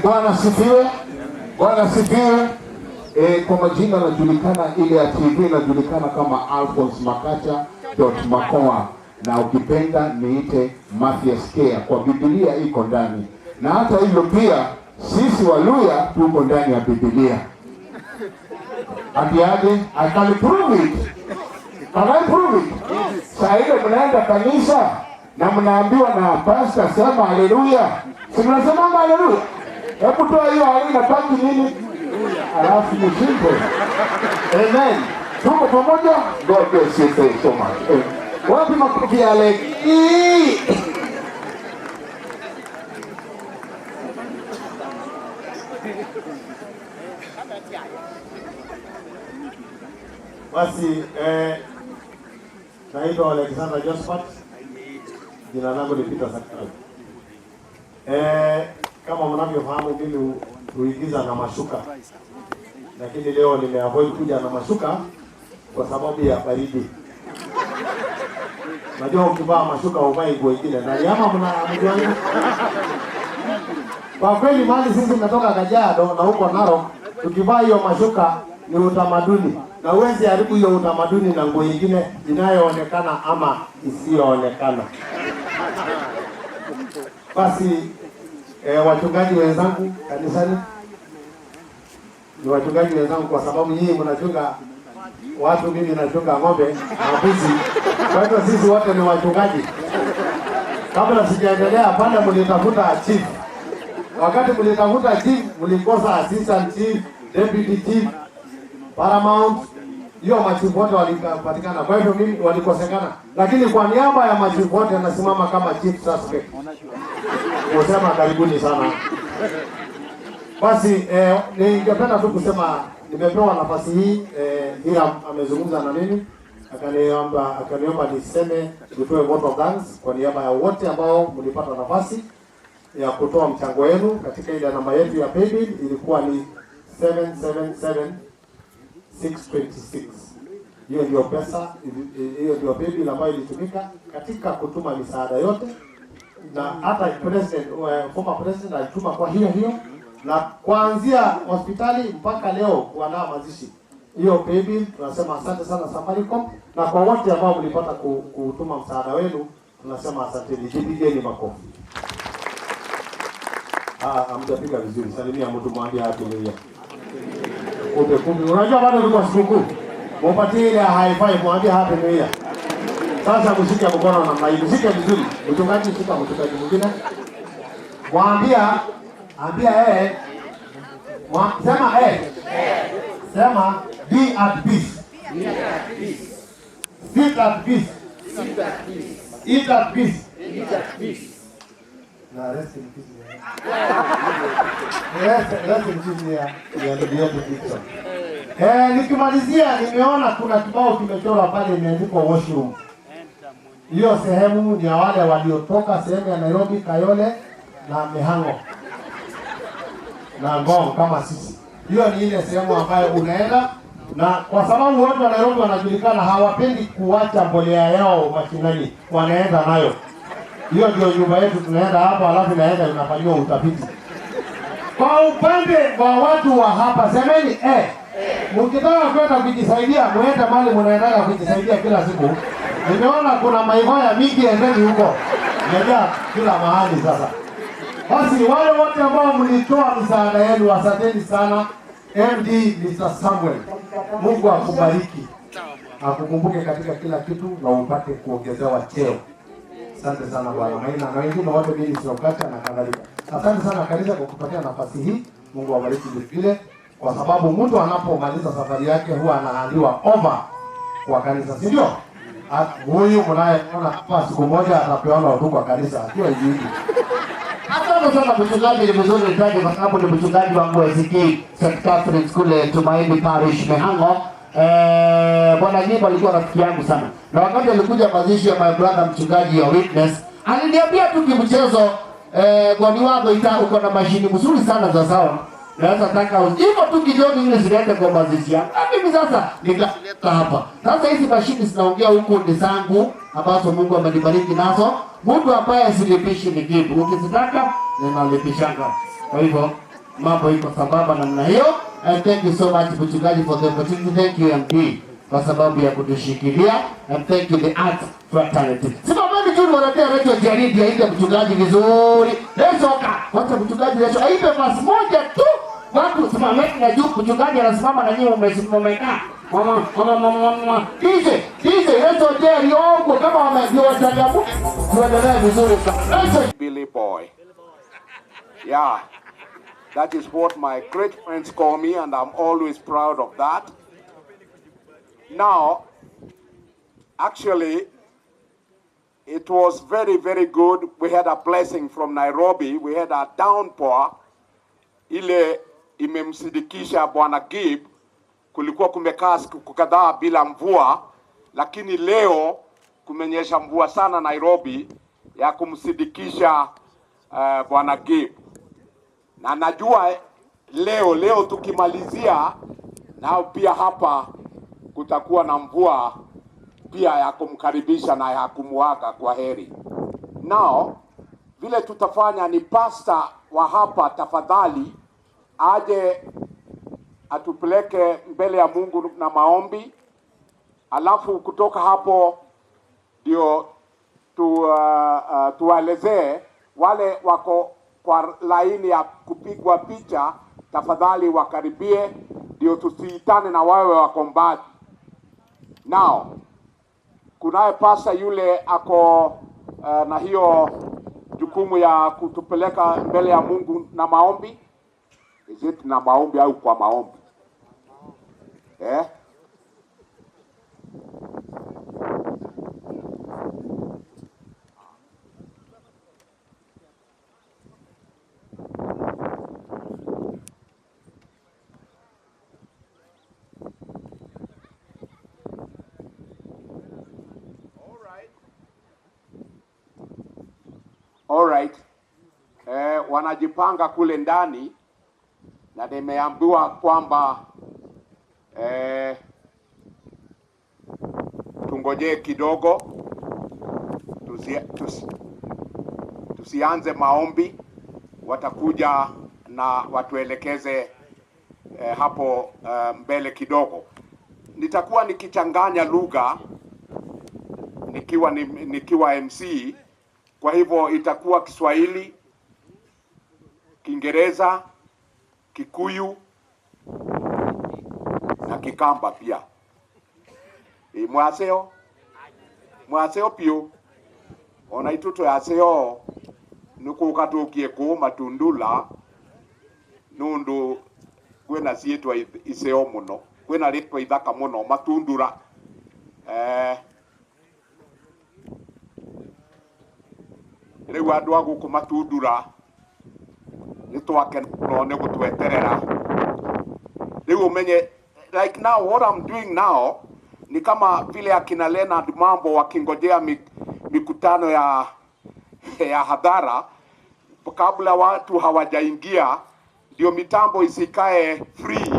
Bwana sifiwe. Bwana sifiwe. Kwa majina najulikana, ile ya TV najulikana kama Makoha, na ukipenda niite Mathias Kea, kwa Biblia iko ndani. Na hata hivyo pia sisi Waluya tuko ndani ya Biblia. Adiaje, I can prove it. Can I prove it? Saa ile mnaenda kanisa na mnaambiwa na pastor sema haleluya. Si mnasema haleluya? Hebu toa hiyo hali na paki nini? Alafu ni simple. Amen. Tuko pamoja. God bless you so much. Wapi makofi ya Alex? Basi naitwa Alexeder Josephat. Jina langu ni Peter Sakari. Kama mnavyofahamu mimi huigiza na mashuka. Lakini leo nimeavoid kuja na mashuka kwa sababu ya baridi. Najua ukivaa mashuka uvae nguo nyingine. Na nyama mnajua nini? Kwa kweli mali sisi tunatoka Kajiado na huko Narok, tukivaa hiyo mashuka ni utamaduni. Na huwezi haribu hiyo utamaduni na nguo nyingine inayoonekana ama isiyoonekana. Basi wachungaji wenzangu kanisani, ni wachungaji wenzangu kwa sababu nyinyi mnachunga watu, mimi nachunga ng'ombe na mbuzi. Kwa hiyo sisi wote ni wachungaji. Kabla sijaendelea pale mlitafuta chief. Wakati mlitafuta chief mlikosa assistant chief, deputy chief, paramount. Hiyo machifu wote walipatikana. Kwa hivyo mimi walikosekana. Lakini kwa niaba ya machifu wote nasimama kama chief suspect. Kusema karibuni sana. Basi ningependa tu kusema nimepewa nafasi hii, amezungumza na mimi akaniomba niseme nitoe vote of thanks kwa niaba ya wote ambao mlipata nafasi ya kutoa mchango wenu katika ile namba yetu ya paybill. Ilikuwa ni 777626. Hiyo ndio pesa, hiyo ndio paybill ambayo ilitumika katika kutuma misaada yote, na hata former president alituma kwa hiyo, na kuanzia hospitali mpaka leo kuandaa mazishi. Hiyo baby tunasema asante sana Safaricom, na kwa wote ambao mlipata kutuma msaada wenu tunasema asante. Jipigeni makofi. Amtapiga vizuri. Salimia mtu, mwambie happy new year. Kumbe unajua bado tulikuwa sikukuu. Mupatie ile high five, mwambie happy new year. Sasa mshike mkono na maibu. Mshike vizuri. Mchungaji shika mchungaji mwingine. Mwambia sema sema be at peace. Be at peace. Sit at peace. Sit at peace. Eat at peace. Eat at peace. Na rest in peace. Rest in peace ya ndio Gibson. Nikimalizia nimeona kuna kibao kimechorwa pale imeandikwa washroom. Hiyo sehemu ni ya wale waliotoka sehemu ya Nairobi, Kayole na Mihango na Ngong kama sisi. Hiyo ni ile sehemu ambayo unaenda, na kwa sababu watu wa Nairobi wanajulikana hawapendi kuacha mbolea yao mashinani, wanaenda nayo. Hiyo ndio nyumba yetu, tunaenda hapa alafu naenda unafanywa utafiti. Kwa upande wa watu wa hapa semeni mkitaka kwenda kujisaidia muende mahali mnaendaga kujisaidia kila siku. Nimeona kuna Makoha mingi endeni huko. Nimejaa kila mahali sasa. Basi wale wote ambao mlitoa msaada yenu asanteni sana. MD Mr. Samuel, Mungu akubariki. Akukumbuke katika kila kitu na upate kuongezewa cheo. Asante sana Bwana Maina na wengine wote mimi siokata na kadhalika. Asante sana kanisa kwa kupatia nafasi hii. Mungu awabariki vile, kwa sababu mtu anapomaliza safari yake huwa anaambiwa over kwa kanisa, si ndio? Huyu mnayeona hapa siku moja atapewa hotuba kwa kanisa akiwa hivi. Asante sana mchungaji, ni vizuri nitaje kwa sababu ni mchungaji wa MSK St. Catherine School Tumaini Parish Mihango. Bwana Nyimbo alikuwa rafiki yangu sana. Na wakati alikuja mazishi ya my brother mchungaji ya Witness, aliniambia tu kimchezo kwa niwago uko na mashini mzuri sana za sawa. Naweza taka hivyo tu kidogo ile zinaenda kwa mazishi yangu. Mimi sasa nikaleta hapa. Sasa hizi mashini zinaongea huko ni zangu ambazo Mungu amenibariki nazo. Mungu ambaye silipishi ni kitu. Ukizitaka ninalipishanga. Kwa hivyo mambo iko sambamba namna hiyo. And thank you so much mchungaji for the opportunity. Thank you MP kwa sababu ya kutushikilia, and thank you the art fraternity. Simameni juu wanatea reto jaridi ya ile mchungaji vizuri. Let's oka. Wacha mchungaji leso aipe basi moja tu. Watu simameni na juu mchungaji anasimama na nyinyi mmekaa. Mama. Dize leso jeri ongo kama wamejua changamoto. Tuendelee vizuri sana. Billy boy. Yeah. That is what my great friends call me, and I'm always proud of that. Now, actually, it was very, very good. We had a blessing from Nairobi. We had a downpour. Ile imemsidikisha Bwana Gib. Kulikuwa kumekaa siku kadhaa bila mvua, lakini leo kumenyesha mvua sana Nairobi ya kumsidikisha Bwana Gib. Na najua leo tukimalizia nao pia hapa kutakuwa na mvua pia ya kumkaribisha na ya kumuaga kwa heri. Now vile tutafanya ni pasta wa hapa tafadhali aje atupeleke mbele ya Mungu na maombi, alafu kutoka hapo ndio tuwaelezee wale wako kwa laini ya kupigwa picha, tafadhali wakaribie ndio tusiitane na wawe wako mbali. Now kunaye pasa yule ako na hiyo jukumu ya kutupeleka mbele ya Mungu na maombi. Is it na maombi au kwa maombi? All right. Wanajipanga kule ndani na nimeambiwa kwamba tungojee kidogo tusianze maombi, watakuja na watuelekeze hapo mbele kidogo. Nitakuwa nikichanganya lugha nikiwa MC. Kwa hivyo itakuwa Kiswahili, Kiingereza, Kikuyu na Kikamba pia. Mwaseo pio. Ona ituto ya seo nuko katokie ko matundula nundu kwena sietwa iseo muno. Kwena ritwa ithaka muno matundura. Rĩu andũ a gũkũ matundura nĩtwakenwo nĩ gũtweterera. Rĩu umenye, like now what I'm doing now ni kama vile akina Leonard Mambo wakingojea mikutano ya hadhara kabla watu hawajaingia, ndio mitambo isikae free.